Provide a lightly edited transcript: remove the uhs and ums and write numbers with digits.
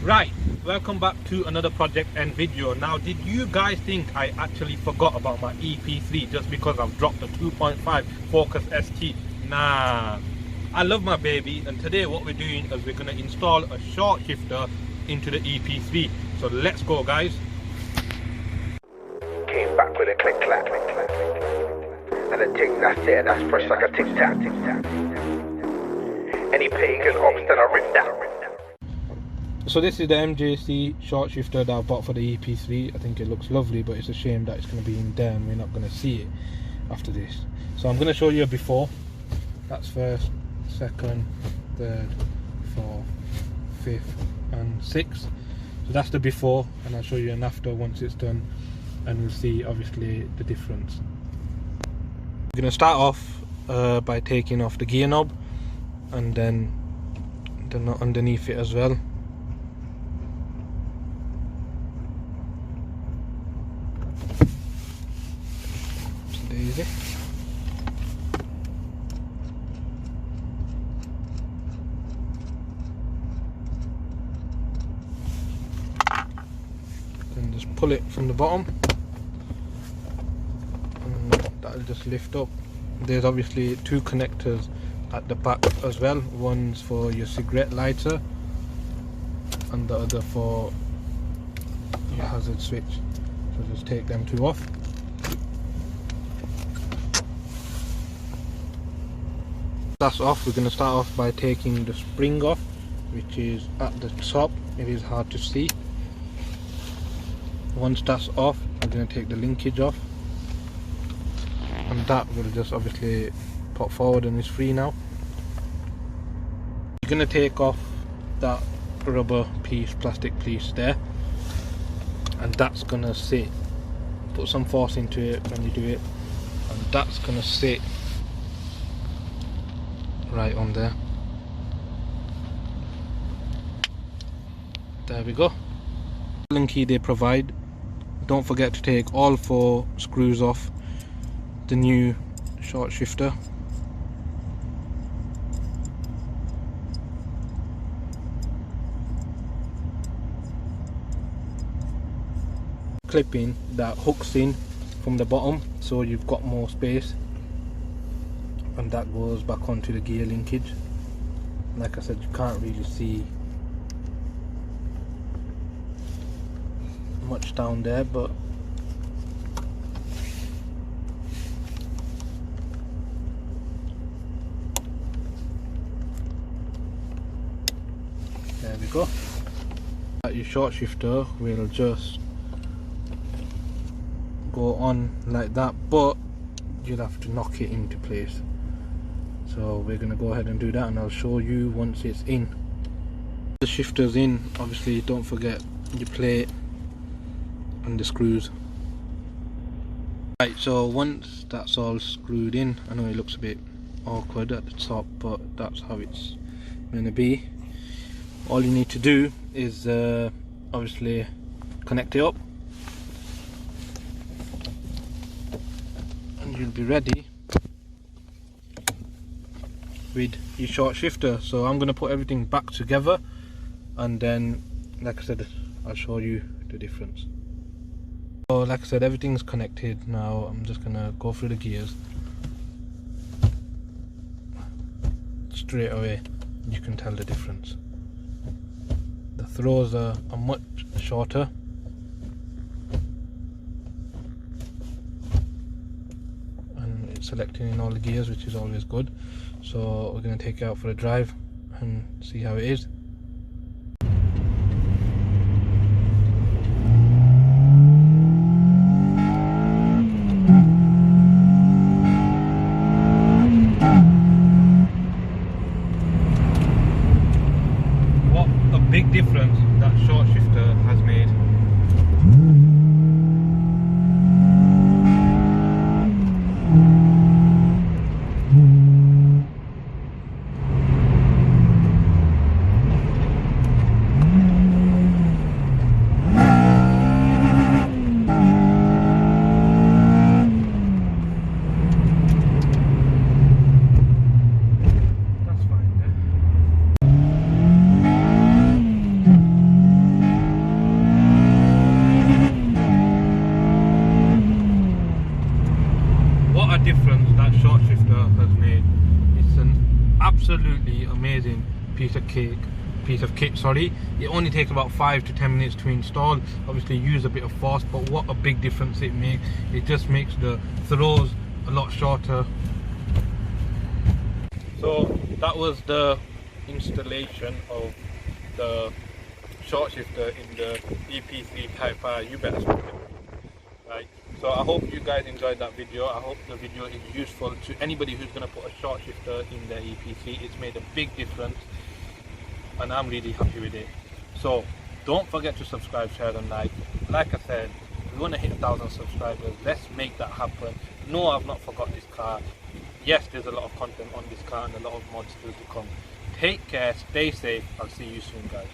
Right, welcome back to another project and video. Now, did you guys think I actually forgot about my EP3 just because I've dropped the 2.5 Focus ST? Nah, I love my baby, and today what we're doing is we're going to install a short shifter into the EP3. So let's go, guys. Came back with a click clack, and a tick, that's it, that's fresh like a tic tac. Any pagan ops that I rip that. So this is the MJC short shifter that I bought for the EP3. I think it looks lovely, but it's a shame that it's going to be in there and we're not going to see it after this. So I'm going to show you a before. That's first, second, third, fourth, fifth and sixth. So that's the before, and I'll show you an after once it's done, and we'll see obviously the difference. We're going to start off by taking off the gear knob and then the nut underneath it as well. Easy. Then just pull it from the bottom and that'll just lift up. There's obviously two connectors at the back as well. One's for your cigarette lighter and the other for your hazard switch. So just take them two off. That's off. We're going to start off by taking the spring off, which is at the top. It is hard to see. Once that's off, we're going to take the linkage off, and that will just obviously pop forward and it's free now. You're going to take off that rubber piece, plastic piece there, and that's going to sit. Put some force into it when you do it, and that's going to sit right on there. There we go. Allen key they provide. Don't forget to take all 4 screws off the new short shifter. Clipping that hooks in from the bottom, so you've got more space, and that goes back onto the gear linkage. Like I said, you can't really see much down there, but there we go. Your short shifter will just go on like that, but you'll have to knock it into place. So we're going to go ahead and do that, and I'll show you once it's in. The shifter's in, obviously don't forget your plate and the screws. Right, so once that's all screwed in, I know it looks a bit awkward at the top, but that's how it's going to be. All you need to do is obviously connect it up, and you'll be ready with your short shifter. So I'm going to put everything back together, and then like I said, I'll show you the difference. So like I said, everything's connected now. I'm just going to go through the gears. Straight away you can tell the difference. The throws are much shorter, and it's selecting in all the gears, which is always good. So we're going to take it out for a drive and see how it is. What a big difference that short shifter has made. absolutely amazing piece of kit, sorry. It only takes about 5 to 10 minutes to install. Obviously use a bit of force, but what a big difference it makes. It just makes the throws a lot shorter. So that was the installation of the short shifter in the EP3 Type R U-better sprocket. Right, so I hope you guys enjoyed that video. I hope the video is useful to anybody who's going to put a short shifter in their EP3. It's made a big difference and I'm really happy with it. So don't forget to subscribe, share and like. Like I said, we want to hit 1,000 subscribers. Let's make that happen. No, I've not forgot this car. Yes, there's a lot of content on this car and a lot of mods still to come. Take care, stay safe. I'll see you soon, guys.